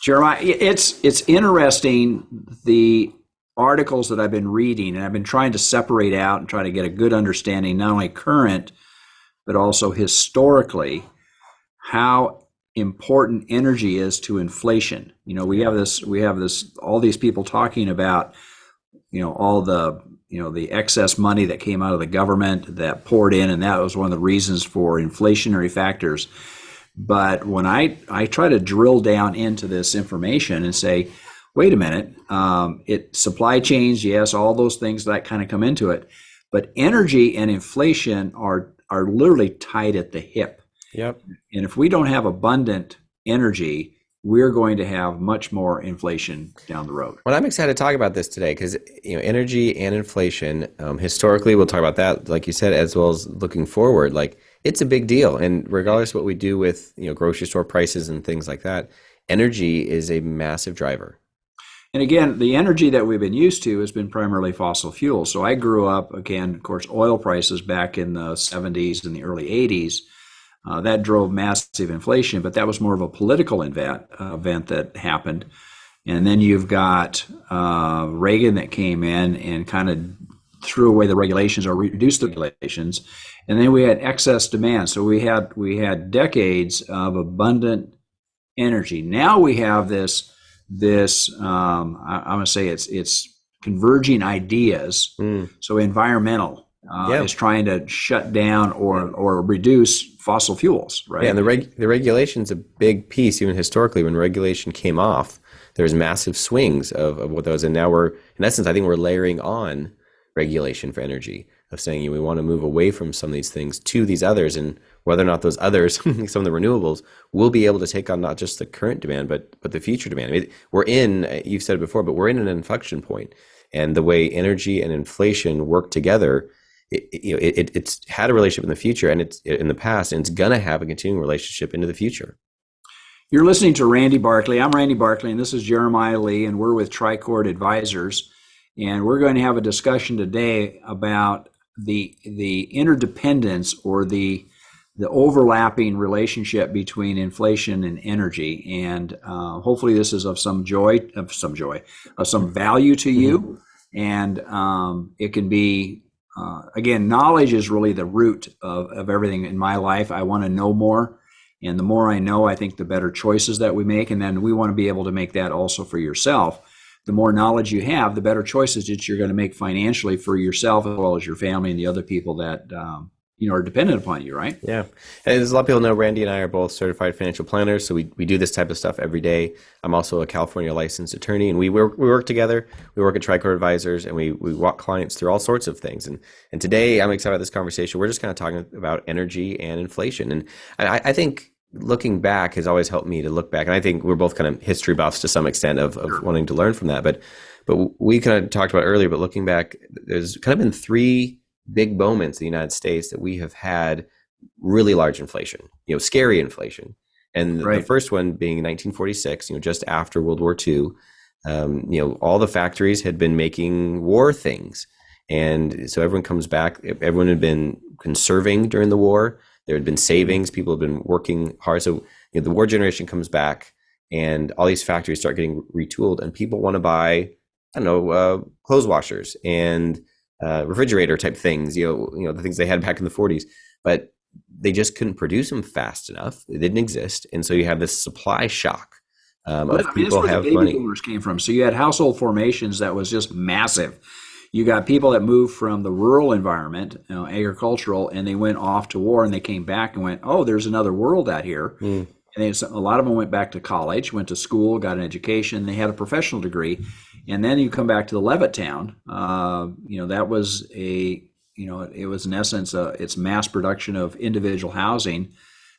Jeremiah, it's interesting, the articles that I've been reading, and I've been trying to separate out and try to get a good understanding, not only current but also historically, how important energy is to inflation. We have this all these people talking about, all the the excess money that came out of the government that poured in, and that was one of the reasons for inflationary factors. But when I try to drill down into this information and say, wait a minute, it supply chains, yes, all those things that kind of come into it, but energy and inflation are literally tied at the hip. Yep. And if we don't have abundant energy, we're going to have much more inflation down the road. Well, I'm excited to talk about this today because energy and inflation, historically, we'll talk about that, like you said, as well as looking forward. Like it's a big deal, and regardless of what we do with grocery store prices and things like that, energy is a massive driver. And again, the energy that we've been used to has been primarily fossil fuels. So I grew up, again, of course, oil prices back in the 70s and the early 80s. That drove massive inflation, but that was more of a political event that happened. And then you've got Reagan that came in and kind of threw away the regulations or reduced the regulations. And then we had excess demand. So we had decades of abundant energy. Now we have I'm going to say it's converging ideas. So environmental Yeah. is trying to shut down or reduce fossil fuels, right? Yeah, and the regulation's a big piece. Even historically, when regulation came off, there was massive swings of what those, and now we're, in essence, I think we're layering on regulation for energy, of saying we want to move away from some of these things to these others, and whether or not those others, some of the renewables, will be able to take on not just the current demand, but the future demand. I mean, you've said it before, but we're in an inflection point, and the way energy and inflation work together, it's had a relationship in the future, and it's in the past, and it's gonna have a continuing relationship into the future. You're listening to Randy Barkley. I'm Randy Barkley, and this is Jeremiah Lee, and we're with Tricord Advisors, and we're going to have a discussion today about the interdependence or the overlapping relationship between inflation and energy, and hopefully this is of some value to you, and it can be. Again, knowledge is really the root of everything in my life. I want to know more. And the more I know, I think the better choices that we make. And then we want to be able to make that also for yourself. The more knowledge you have, the better choices that you're going to make financially for yourself, as well as your family and the other people that are dependent upon you, right? Yeah. And as a lot of people know, Randy and I are both certified financial planners, so we do this type of stuff every day. I'm also a California licensed attorney, and we work together. We work at Tricord Advisors, and we walk clients through all sorts of things. And today, I'm excited about this conversation. We're just kind of talking about energy and inflation. And I think looking back has always helped me to look back. And I think we're both kind of history buffs to some extent of wanting to learn from that. But we kind of talked about earlier, but looking back, there's kind of been three big moments in the United States that we have had really large inflation, scary inflation. And the first one being 1946, just after World War II, all the factories had been making war things. And so everyone comes back, everyone had been conserving during the war. There had been savings, people had been working hard. So the war generation comes back and all these factories start getting retooled, and people want to buy, clothes washers and refrigerator type things, the things they had back in the 40s, but they just couldn't produce them fast enough. They didn't exist. And so you have this supply shock of people have money. Baby boomers came from. So you had household formations that was just massive. You got people that moved from the rural environment, agricultural, and they went off to war, and they came back and went, oh, there's another world out here. And a lot of them went back to college, went to school, got an education, they had a professional degree. And then you come back to the Levittown, that was it was in essence, it's mass production of individual housing.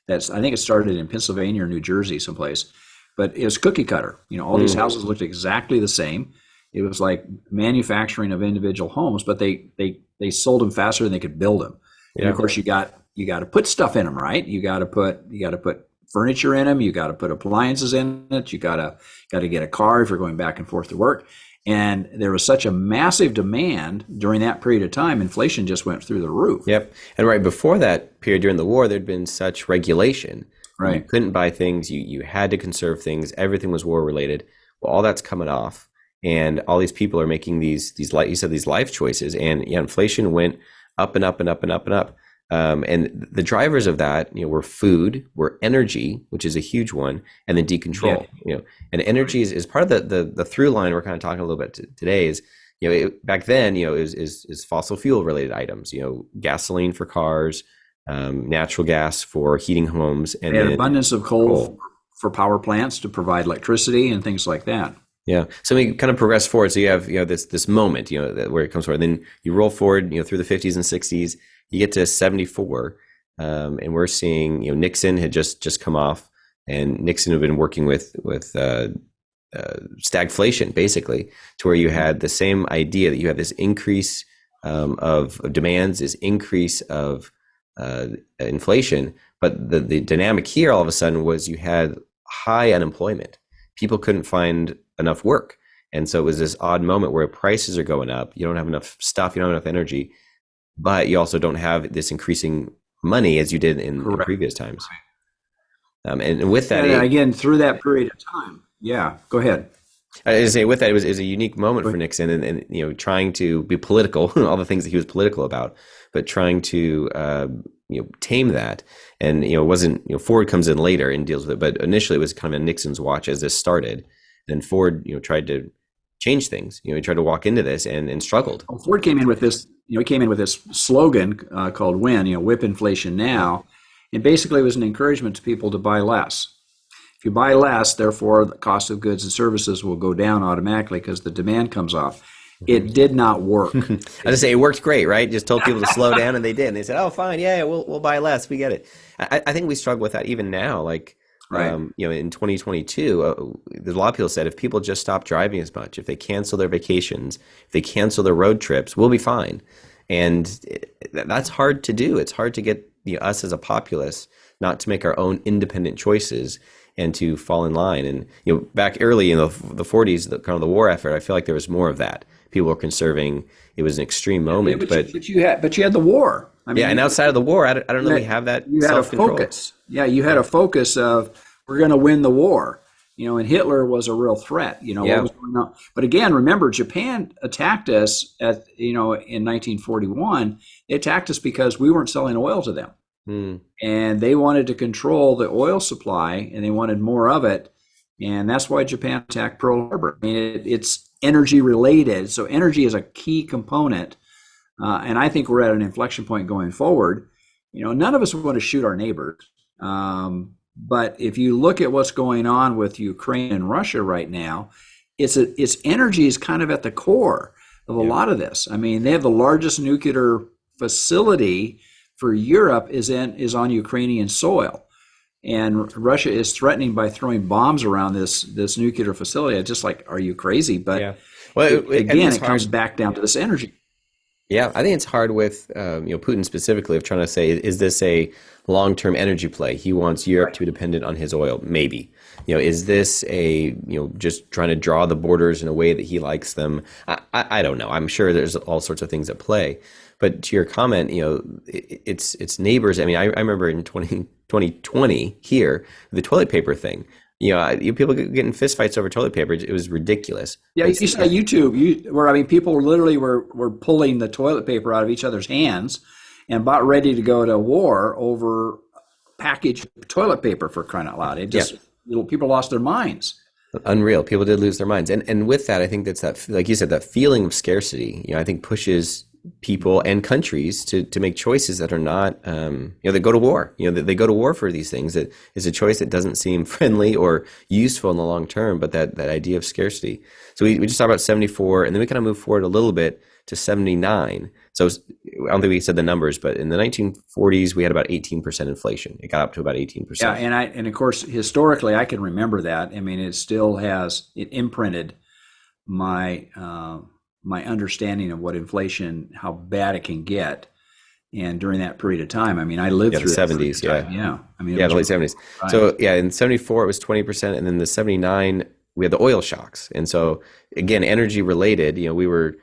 I think it started in Pennsylvania or New Jersey someplace, but it was cookie cutter. All these houses looked exactly the same. It was like manufacturing of individual homes, but they sold them faster than they could build them. Yeah. And of course you got to put stuff in them, right? You got to put furniture in them. You got to put appliances in it. You got to get a car if you're going back and forth to work. And there was such a massive demand during that period of time, inflation just went through the roof. Yep. And right before that period during the war, there'd been such regulation You Right. couldn't buy things. You had to conserve things. Everything was war related. Well, all that's coming off, and all these people are making these like you said, these life choices, and yeah, inflation went up and up and up and up and up. And the drivers of that, were food, were energy, which is a huge one, and then decontrol. And energy is part of the through line we're kind of talking a little bit today. Is back then, is fossil fuel related items. Gasoline for cars, natural gas for heating homes, and They had then abundance of coal for power plants to provide electricity and things like that. Yeah. So we kind of progress forward. So you have this moment where it comes forward. Then you roll forward through the 50s and 60s. You get to 74, and we're seeing Nixon had just come off, and Nixon had been working with stagflation, basically, to where you had the same idea that you have this increase of demands, this increase of inflation, but the dynamic here all of a sudden was you had high unemployment. People couldn't find enough work, and so it was this odd moment where prices are going up. You don't have enough stuff. You don't have enough energy, but you also don't have this increasing money as you did in previous times. And with that, again, through that period of time. Yeah, go ahead. I say with that, it was a unique moment for Nixon, and trying to be political, all the things that he was political about, but trying to tame that. And it wasn't Ford comes in later and deals with it, but initially it was kind of a Nixon's watch as this started. And Ford tried to change things. He tried to walk into this and struggled. Well, Ford came in with this. He came in with this slogan called "Win." Whip inflation now, and basically it was an encouragement to people to buy less. If you buy less, therefore the cost of goods and services will go down automatically because the demand comes off. It did not work. I just say it worked great, right? Just told people to slow down, and they did. And they said, "Oh, fine, yeah, we'll buy less. We get it." I think we struggle with that even now. Like, right. In 2022, there's a lot of people said if people just stop driving as much, if they cancel their vacations, if they cancel their road trips, we'll be fine. And that's hard to do. It's hard to get us as a populace not to make our own independent choices and to fall in line. And back early in the 40s, kind of the war effort, I feel like there was more of that. People were conserving. It was an extreme moment, but you had the war. I mean, and outside of the war, I don't know we have that. You had a focus. Yeah, you had a focus of we're going to win the war. And Hitler was a real threat. What was going on. But again, remember, Japan attacked us in 1941. They attacked us because we weren't selling oil to them. And they wanted to control the oil supply, and they wanted more of it, and that's why Japan attacked Pearl Harbor. I mean, it's energy related, so energy is a key component, and I think we're at an inflection point going forward. None of us want to shoot our neighbors, but if you look at what's going on with Ukraine and Russia right now, it's energy is kind of at the core of a lot of this. I mean, they have the largest nuclear facility for Europe is on Ukrainian soil, and Russia is threatening by throwing bombs around this nuclear facility. It's just like, are you crazy? But it comes back down to this energy. Yeah, I think it's hard with Putin specifically of trying to say, is this a long-term energy play? He wants Europe to be dependent on his oil, maybe. Is this a just trying to draw the borders in a way that he likes them? I don't know. I'm sure there's all sorts of things at play. But to your comment, it's neighbors. I mean, I remember in 2020 here, the toilet paper thing. People getting fistfights over toilet paper. It was ridiculous. Yeah, you saw YouTube, where people literally were pulling the toilet paper out of each other's hands and about ready to go to war over packaged toilet paper, for crying out loud. People lost their minds. Unreal. People did lose their minds. And with that, I think that's that, like you said, that feeling of scarcity, I think pushes people and countries to make choices that are not, they go to war, they go to war for these things. That is a choice that doesn't seem friendly or useful in the long term, but that idea of scarcity. So we just talked about 74, and then we kind of move forward a little bit to 79. So I don't think we said the numbers, but in the 1940s, we had about 18% inflation. It got up to about 18%. Yeah, and of course, historically, I can remember that. I mean, it still it imprinted my understanding of what inflation, how bad it can get. And during that period of time, I mean, I lived through the 70s. Yeah. I mean, the late 70s. Right. So in 74, it was 20%. And then the 79, we had the oil shocks. And so again, energy related, we were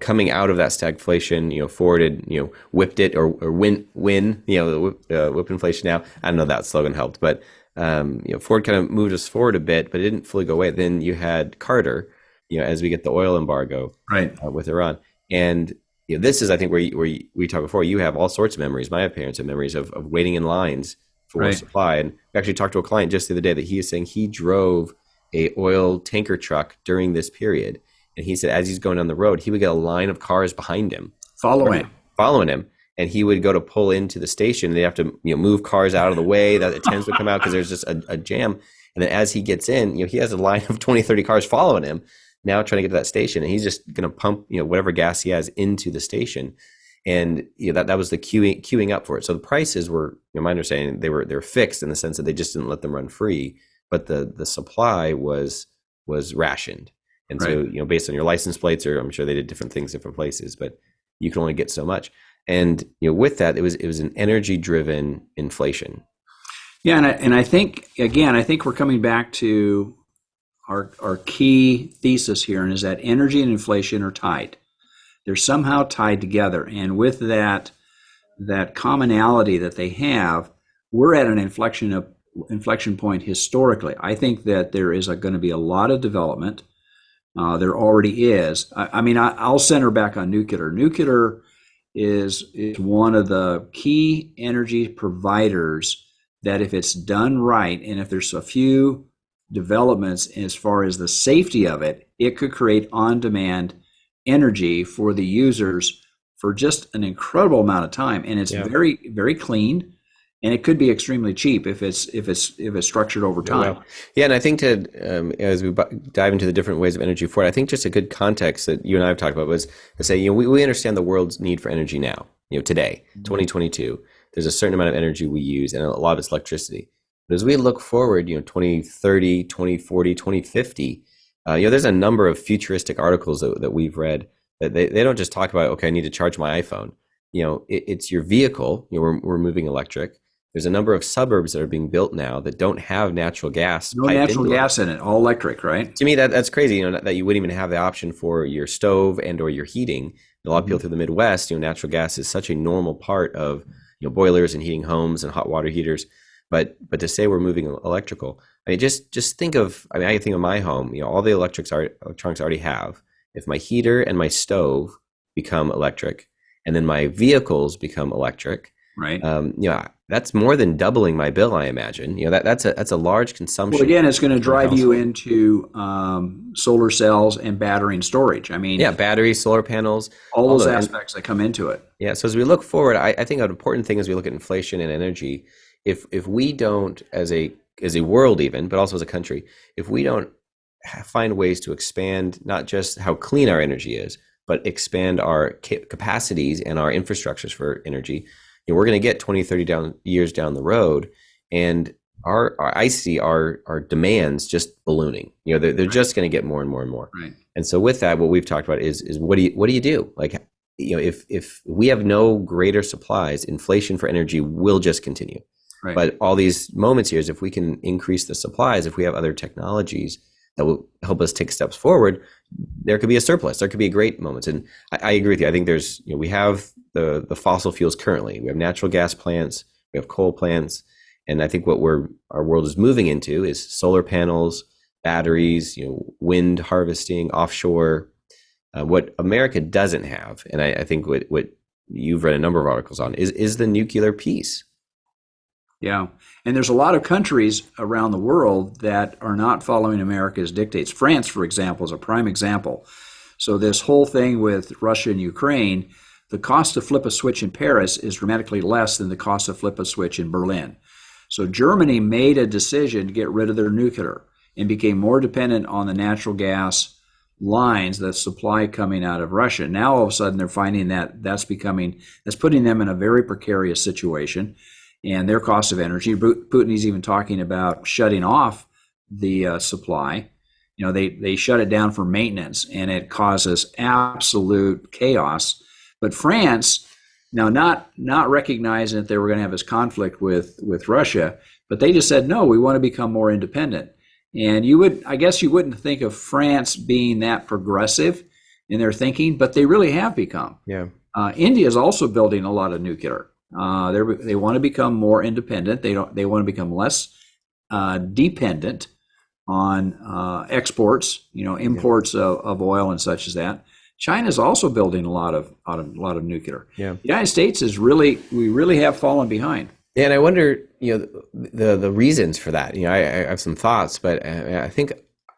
coming out of that stagflation, forwarded, whipped it or win, whip inflation now. I don't know if that slogan helped, but Ford kind of moved us forward a bit, but it didn't fully go away. Then you had Carter, as we get the oil embargo with Iran. And this is, I think, where we talked before. You have all sorts of memories. My parents have memories of waiting in lines for supply. And we actually talked to a client just the other day that he is saying he drove a oil tanker truck during this period. And he said as he's going down the road, he would get a line of cars behind him. Following him. And he would go to pull into the station. They have to move cars out of the way. That attendants would come out because there's just a jam. And then as he gets in, he has a line of 20, 30 cars following him, now trying to get to that station. And he's just going to pump whatever gas he has into the station. And that was the queuing up for it. So the prices were, my understanding, they were fixed in the sense that they just didn't let them run free, but the supply was rationed. And so based on your license plates, or I'm sure they did different things different places, but you can only get so much. And with that, it was an energy driven inflation. Yeah, and I think we're coming back to our key thesis here, and is that energy and inflation are tied. They're somehow tied together, and with that commonality that they have, we're at an inflection point historically. I think that there is going to be a lot of development. There already is. I'll center back on nuclear. Nuclear is one of the key energy providers that, if it's done right, and if there's a few developments as far as the safety of it, it could create on-demand energy for the users for just an incredible amount of time. And it's very, very clean. And it could be extremely cheap if it's structured over time. Yeah, and I think as we dive into the different ways of energy for it, I think just a good context that you and I have talked about was to say, we understand the world's need for energy now. Today, 2022, there's a certain amount of energy we use, and a lot of it's electricity. But as we look forward, 2030, 2040, 2050, there's a number of futuristic articles that we've read that they don't just talk about, okay, I need to charge my iPhone. It's your vehicle. We're moving electric. There's a number of suburbs that are being built now that don't have natural gas. No natural gas in it, all electric, right? To me, that's crazy. That you wouldn't even have the option for your stove and or your heating. A lot of people through the Midwest, natural gas is such a normal part of boilers and heating homes and hot water heaters. But to say we're moving electrical, just think of. I think of my home. All the electronics I already have. If my heater and my stove become electric, and then my vehicles become electric, right? That's more than doubling my bill, I imagine. That's a large consumption. Well, again, it's going to drive you into solar cells and battery and storage. Batteries, solar panels, all those aspects that come into it. Yeah. So as we look forward, I think an important thing as we look at inflation and energy, if we don't, as a world even, but also as a country, if we don't find ways to expand not just how clean our energy is, but expand our capacities and our infrastructures for energy, we're going to get 20, 30 years down the road, and I see our demands just ballooning. They're just going to get more and more and more. Right. And so with that, what we've talked about is what do you do? If we have no greater supplies, inflation for energy will just continue. Right. But all these moments here is if we can increase the supplies, if we have other technologies that will help us take steps forward, there could be a surplus. There could be great moments. And I agree with you. I think there's, we have the fossil fuels currently. We have natural gas plants, we have coal plants. And I think what our world is moving into is solar panels, batteries, wind harvesting, offshore. What America doesn't have, and I think what you've read a number of articles on, is the nuclear piece. Yeah. And there's a lot of countries around the world that are not following America's dictates. France, for example, is a prime example. So this whole thing with Russia and Ukraine, the cost to flip a switch in Paris is dramatically less than the cost to flip a switch in Berlin. So Germany made a decision to get rid of their nuclear and became more dependent on the natural gas lines, the supply coming out of Russia. Now all of a sudden they're finding that's putting them in a very precarious situation. And their cost of energy, Putin is even talking about shutting off the supply. They shut it down for maintenance, and it causes absolute chaos. But France, now not recognizing that they were going to have this conflict with Russia, but they just said, no, we want to become more independent. And I guess you wouldn't think of France being that progressive, in their thinking, but they really have become. Yeah. India is also building a lot of nuclear. They want to become more independent. They want to become less dependent on exports, imports of oil and such as that. China is also building a lot of nuclear. Yeah. The United States we really have fallen behind. Yeah, and I wonder, the reasons for that. I have some thoughts, but I think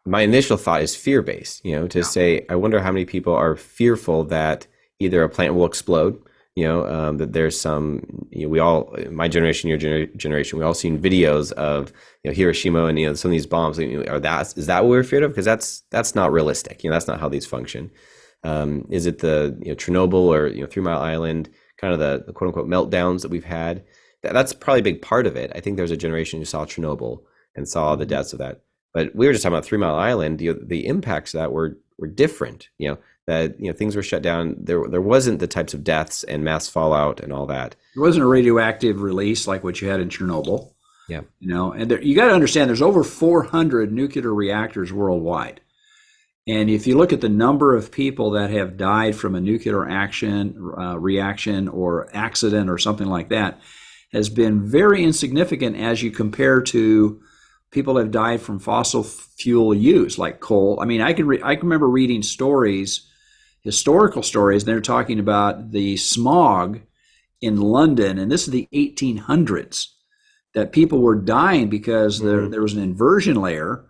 my initial thought is fear-based. To say, I wonder how many people are fearful that either a plant will explode. That there's some. We all, my generation, your generation, we all seen videos of Hiroshima and some of these bombs. Is that what we're feared of? Because that's not realistic. That's not how these function. Is it the Chernobyl or 3 Mile Island, kind of the quote unquote meltdowns that we've had? That's probably a big part of it. I think there was a generation who saw Chernobyl and saw the deaths of that. But we were just talking about 3 Mile Island. The impacts of that were different. That things were shut down. There wasn't the types of deaths and mass fallout and all that. There wasn't a radioactive release like what you had in Chernobyl. Yeah. And you got to understand, there's over 400 nuclear reactors worldwide. And if you look at the number of people that have died from a nuclear reaction or accident or something like that, has been very insignificant as you compare to people that have died from fossil fuel use, like coal. I mean, I can remember reading historical stories, and they're talking about the smog in London, and this is the 1800s, that people were dying because there was an inversion layer.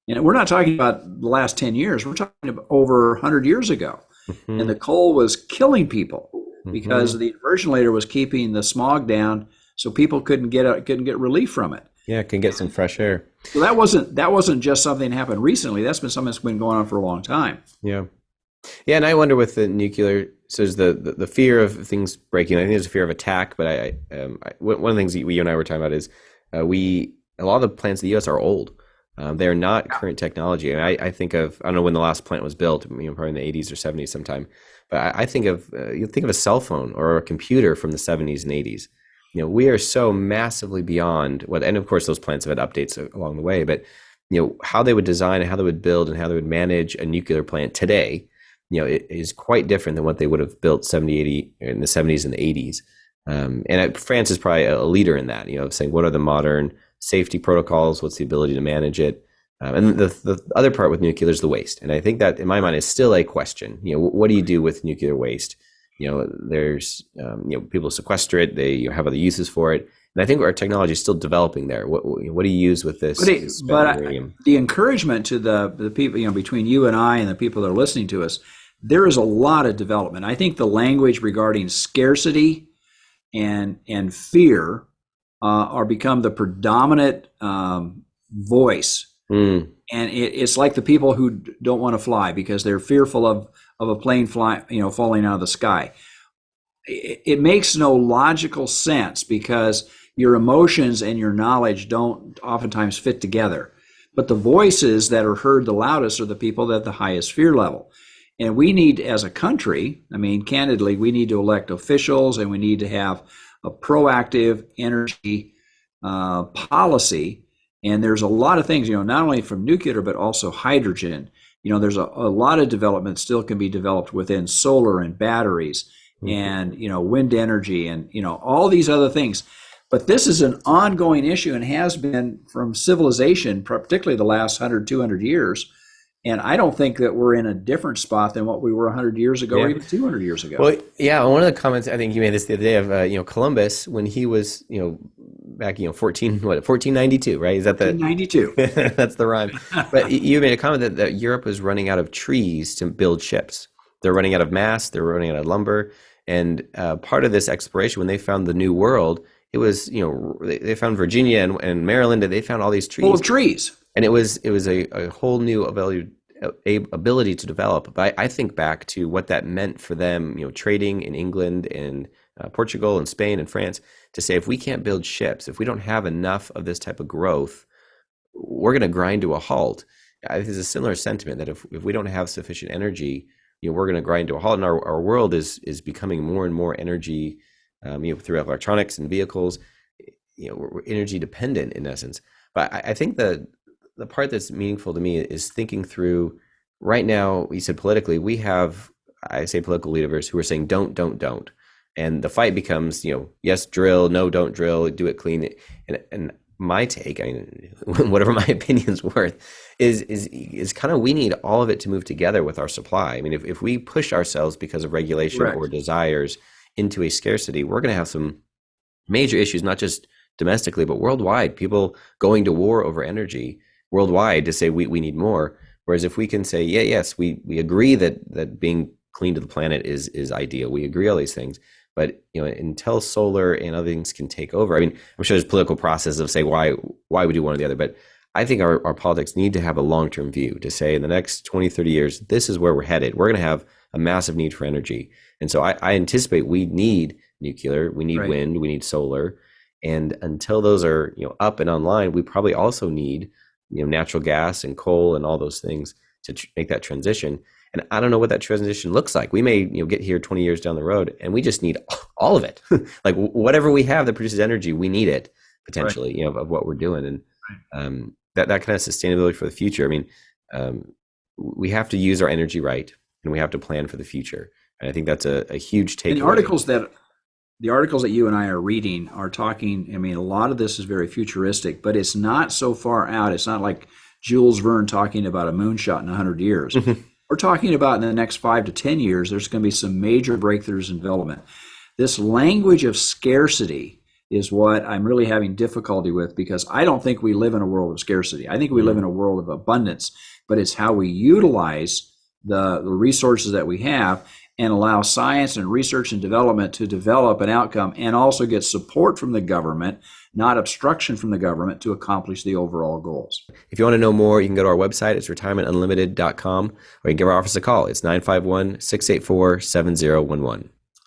And we're not talking about the last 10 years. We're talking about over 100 years ago. Mm-hmm. And the coal was killing people because the inversion layer was keeping the smog down, so people couldn't get relief from it. Yeah, can get some fresh air. So that wasn't just something that happened recently. That's been something that's been going on for a long time. Yeah. Yeah, and I wonder with the nuclear, so there's the fear of things breaking. I think there's a fear of attack, but one of the things you and I were talking about is a lot of the plants in the U.S. are old. They're not current technology. And I think of, I don't know when the last plant was built, probably in the 80s or 70s sometime. But I think of, you think of a cell phone or a computer from the 70s and 80s. We are so massively beyond what, and of course those plants have had updates along the way, but how they would design and how they would build and how they would manage a nuclear plant today, it is quite different than what they would have built 70, 80 in the 70s and the 80s. And France is probably a leader in that, saying what are the modern safety protocols, what's the ability to manage it. And the other part with nuclear is the waste. And I think that in my mind is still a question. What do you do with nuclear waste? There's, people sequester it, they have other uses for it. And I think our technology is still developing there. What do you use with this? The encouragement to the people, between you and I and the people that are listening to us, there is a lot of development. I think the language regarding scarcity and fear are become the predominant voice. And it's like the people who don't want to fly because they're fearful of a plane falling out of the sky. It makes no logical sense because your emotions and your knowledge don't oftentimes fit together. But the voices that are heard the loudest are the people that have the highest fear level. And we need, as a country, candidly, we need to elect officials and we need to have a proactive energy policy. And there's a lot of things, not only from nuclear, but also hydrogen. There's a lot of development still can be developed within solar and batteries and, wind energy and, all these other things. But this is an ongoing issue and has been from civilization, particularly the last 100, 200 years. And I don't think that we're in a different spot than what we were 100 years ago or even 200 years ago. Well, yeah, one of the comments, I think you made this the other day of, Columbus, when he was, back, 1492, right? Is that the 1492? That's the rhyme. But you made a comment that Europe was running out of trees to build ships. They're running out of mast. They're running out of lumber. And part of this exploration, when they found the New World, it was, they found Virginia and Maryland, and they found all these trees. Full of trees. And it was a whole new ability to develop. But I think back to what that meant for them, trading in England and Portugal and Spain and France, to say if we can't build ships, if we don't have enough of this type of growth, we're going to grind to a halt. I think there's a similar sentiment that if we don't have sufficient energy, we're going to grind to a halt. And our world is becoming more and more energy, through electronics and vehicles, we're energy dependent in essence. But I think the part that's meaningful to me is thinking through right now, you said politically, we have, I say political leaders who are saying don't. And the fight becomes, yes, drill, no, don't drill, do it clean. And my take, I mean, whatever my opinion's worth, is kind of we need all of it to move together with our supply. I mean, if we push ourselves because of regulation Correct. or desires into a scarcity, we're going to have some major issues, not just domestically, but worldwide. People going to war over energy worldwide to say we need more. Whereas if we can say, yes, we agree that being clean to the planet is ideal. We agree all these things. But until solar and other things can take over, I mean, I'm sure there's political process of say why we do one or the other. But I think our politics need to have a long-term view to say in the next 20, 30 years, this is where we're headed. We're going to have a massive need for energy. And so I anticipate we need nuclear, we need Right. wind, we need solar. And until those are up and online, we probably also need natural gas and coal and all those things to make that transition. And I don't know what that transition looks like. We may get here 20 years down the road and we just need all of it. Like whatever we have that produces energy, we need it potentially, of what we're doing. And that kind of sustainability for the future. I mean, we have to use our energy right, and we have to plan for the future. And I think that's a huge takeaway. And the articles that you and I are reading are talking, I mean, a lot of this is very futuristic, but it's not so far out. It's not like Jules Verne talking about a moonshot in 100 years. We're talking about in the next 5 to 10 years, there's going to be some major breakthroughs in development. This language of scarcity is what I'm really having difficulty with, because I don't think we live in a world of scarcity. I think we live in a world of abundance, but it's how we utilize the resources that we have and allow science and research and development to develop an outcome, and also get support from the government, not obstruction from the government, to accomplish the overall goals. If you want to know more, you can go to our website. It's retirementunlimited.com, or you can give our office a call. It's 951-684-7011.